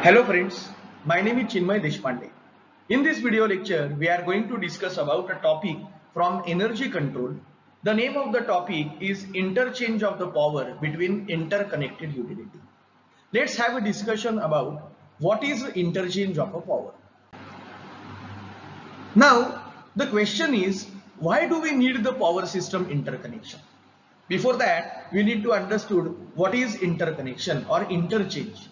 Hello friends, my name is Chinmay Deshpande. In this video lecture, we are going to discuss about a topic from energy control. The name of the topic is interchange of the power between interconnected utility. Let's have a discussion about what is interchange of a power. Now, the question is, why do we need the power system interconnection? Before that, we need to understand what is interconnection or interchange.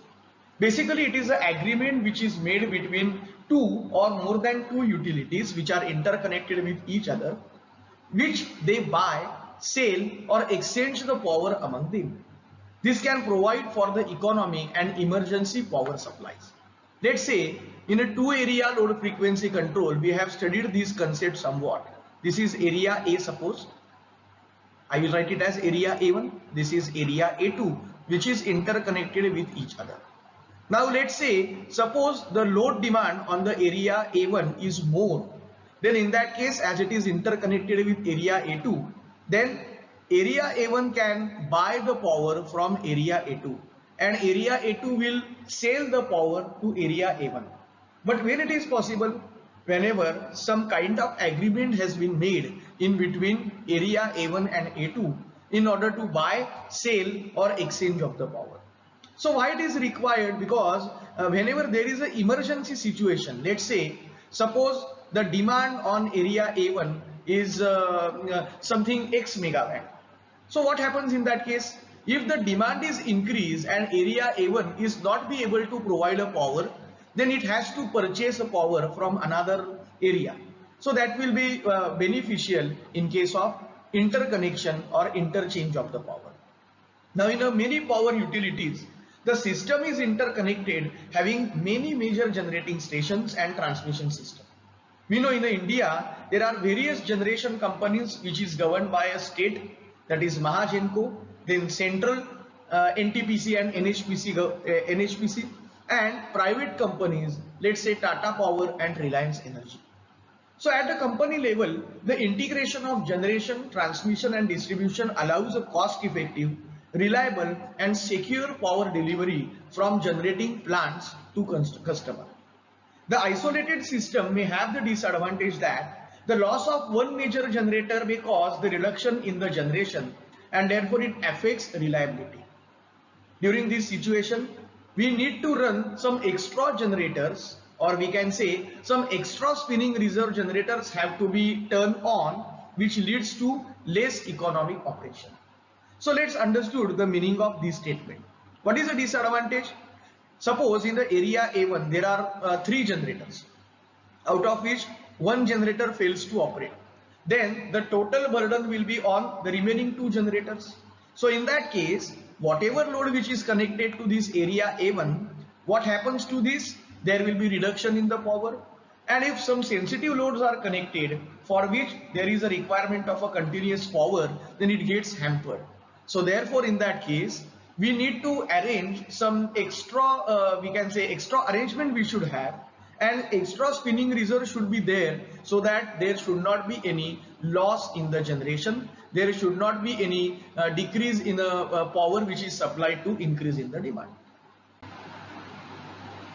Basically, it is an agreement which is made between two or more than two utilities which are interconnected with each other, which they buy, sell or exchange the power among them. This can provide for the economic and emergency power supplies. Let's say in a two area load frequency control, we have studied this concept somewhat. This is area A, suppose. I will write it as area A1. This is area A2, which is interconnected with each other. Now let's say, suppose the load demand on the area A1 is more, then in that case, as it is interconnected with area A2, then area A1 can buy the power from area A2 and area A2 will sell the power to area A1. But when it is possible, whenever some kind of agreement has been made in between area A1 and A2 in order to buy, sell or exchange of the power. So why it is required? Because whenever there is an emergency situation, let's say, suppose the demand on area A1 is something X megawatt. So what happens in that case? If the demand is increased and area A1 is not be able to provide a power, then it has to purchase a power from another area. So that will be beneficial in case of interconnection or interchange of the power. Now in many power utilities, the system is interconnected, having many major generating stations and transmission system. We know in India, there are various generation companies which is governed by a state, that is Mahagenco, then central NTPC and NHPC, and private companies, let's say Tata Power and Reliance Energy. So at the company level, the integration of generation, transmission and distribution allows a cost-effective, reliable and secure power delivery from generating plants to customer. The isolated system may have the disadvantage that the loss of one major generator may cause the reduction in the generation and therefore it affects reliability. During this situation, we need to run some extra generators, or we can say some extra spinning reserve generators have to be turned on, which leads to less economic operation. So let's understand the meaning of this statement. What is the disadvantage? Suppose in the area A1 there are 3 generators, out of which one generator fails to operate. Then the total burden will be on the remaining 2 generators. So in that case, whatever load which is connected to this area A1, what happens to this? There will be reduction in the power. And if some sensitive loads are connected for which there is a requirement of a continuous power, then it gets hampered. So therefore in that case, we need to arrange some extra, we can say extra arrangement we should have, and extra spinning reserve should be there so that there should not be any loss in the generation. There should not be any decrease in the power which is supplied to increase in the demand.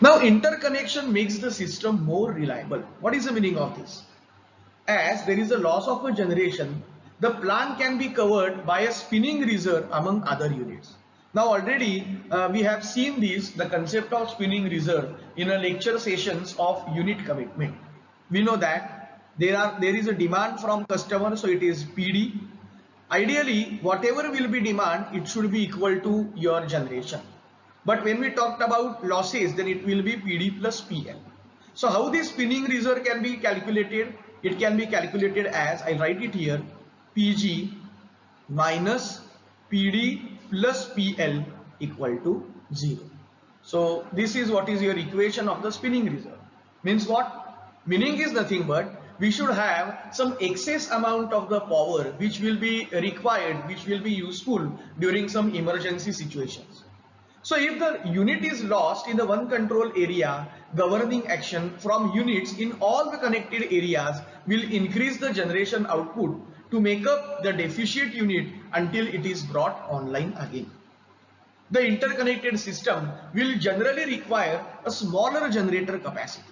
Now interconnection makes the system more reliable. What is the meaning of this? As there is a loss of a generation, the plant can be covered by a spinning reserve among other units. Now already we have seen this, the concept of spinning reserve in a lecture sessions of unit commitment. We know that there is a demand from customer, so it is PD. Ideally, whatever will be demand, it should be equal to your generation. But when we talked about losses, then it will be PD plus PL. So how this spinning reserve can be calculated? It can be calculated as, I write it here, PG minus PD plus PL equal to 0. So this is what is your equation of the spinning reserve. Means what? Meaning is nothing but we should have some excess amount of the power which will be required, which will be useful during some emergency situations. So if the unit is lost in the one control area, governing action from units in all the connected areas will increase the generation output to make up the deficient unit until it is brought online again. the interconnected system will generally require a smaller generator capacity.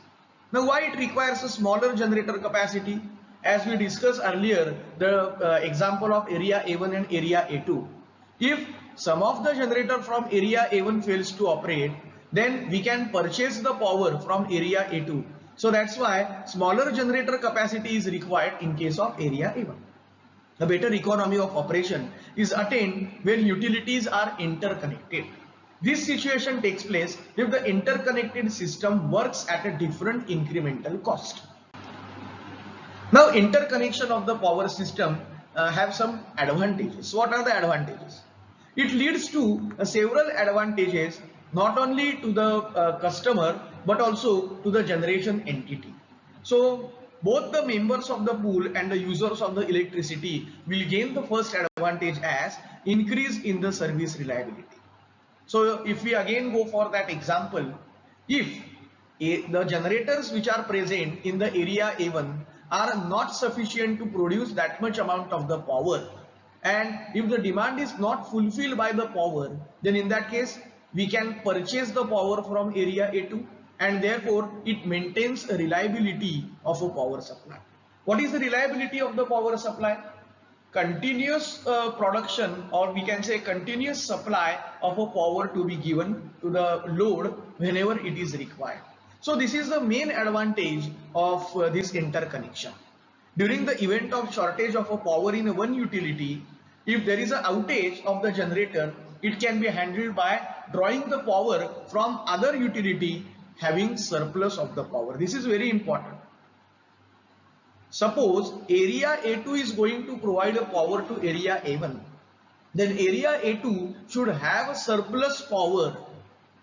Now, why it requires a smaller generator capacity? As we discussed earlier, the example of area A1 and area A2. If some of the generator from area A1 fails to operate, then we can purchase the power from area A2. So that's why smaller generator capacity is required in case of area A1. A better economy of operation is attained when utilities are interconnected. This situation takes place if the interconnected system works at a different incremental cost. Now, interconnection of the power system have some advantages. What are the advantages? It leads to several advantages, not only to the customer but also to the generation entity. So both the members of the pool and the users of the electricity will gain the first advantage as increase in the service reliability. So if we again go for that example, if the generators which are present in the area A1 are not sufficient to produce that much amount of the power, and if the demand is not fulfilled by the power, then in that case we can purchase the power from area A2, and therefore it maintains a reliability of a power supply. What is the reliability of the power supply? Continuous production, or we can say continuous supply of a power to be given to the load whenever it is required. So this is the main advantage of this interconnection. During the event of shortage of a power in one utility, if there is an outage of the generator, it can be handled by drawing the power from other utility having surplus of the power. This is very important. Suppose area A2 is going to provide a power to area A1, then area A2 should have a surplus power.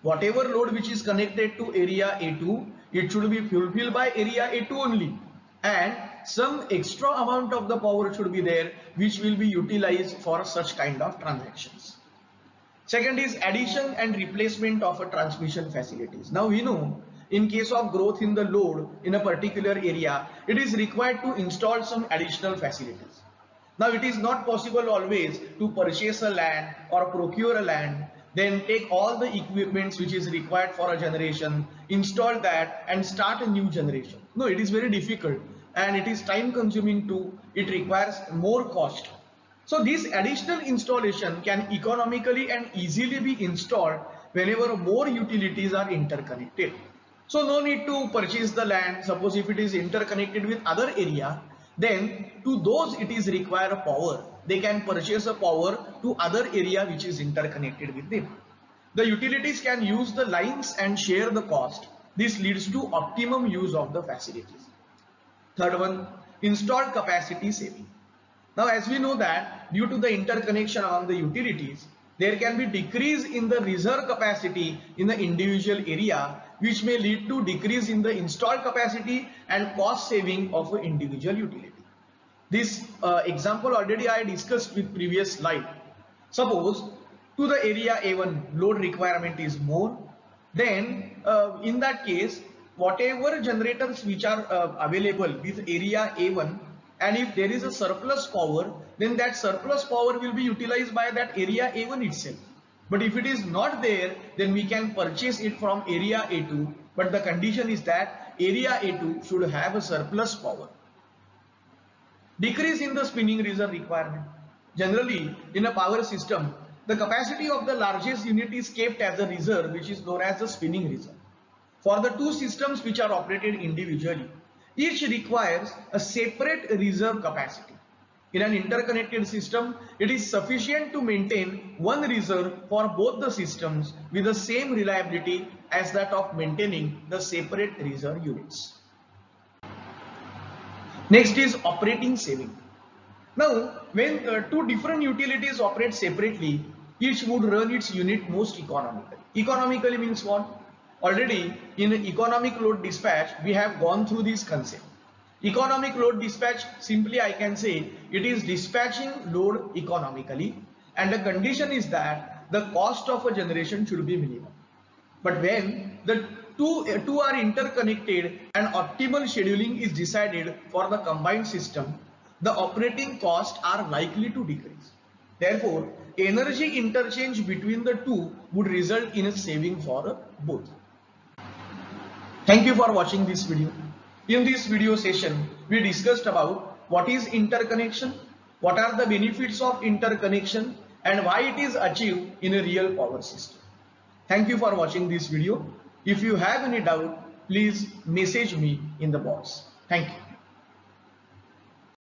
Whatever load which is connected to area A2, it should be fulfilled by area A2 only, and some extra amount of the power should be there which will be utilized for such kind of transactions. Second is addition and replacement of a transmission facilities. Now we know in case of growth in the load in a particular area, it is required to install some additional facilities. Now it is not possible always to purchase a land or procure a land, then take all the equipments which is required for a generation, install that and start a new generation. No, it is very difficult and it is time consuming too. It requires more cost. So this additional installation can economically and easily be installed whenever more utilities are interconnected. So no need to purchase the land. Suppose if it is interconnected with other area, then to those it is require a power. They can purchase a power to other area which is interconnected with them. The utilities can use the lines and share the cost. This leads to optimum use of the facilities. Third one, installed capacity saving. Now as we know that due to the interconnection among the utilities, there can be decrease in the reserve capacity in the individual area, which may lead to decrease in the installed capacity and cost saving of an individual utility. This example already I discussed with previous slide. Suppose to the area A1 load requirement is more, then in that case whatever generators which are available with area A1, and if there is a surplus power, then that surplus power will be utilized by that area A1 itself. But if it is not there, then we can purchase it from area A2, but the condition is that area A2 should have a surplus power. Decrease in the spinning reserve requirement. Generally in a power system, the capacity of the largest unit is kept as a reserve, which is known as the spinning reserve. For the two systems which are operated individually, each requires a separate reserve capacity. In an interconnected system, it is sufficient to maintain one reserve for both the systems with the same reliability as that of maintaining the separate reserve units. Next is operating saving. Now, when two different utilities operate separately, each would run its unit most economically. Economically means what? Already in economic load dispatch, we have gone through this concept. Economic load dispatch, simply I can say it is dispatching load economically, and the condition is that the cost of a generation should be minimum. But when the two are interconnected and optimal scheduling is decided for the combined system, the operating costs are likely to decrease. Therefore, energy interchange between the two would result in a saving for both. Thank you for watching this video. In this video session, we discussed about what is interconnection, what are the benefits of interconnection, and why it is achieved in a real power system. Thank you for watching this video. If you have any doubt, please message me in the box. Thank you.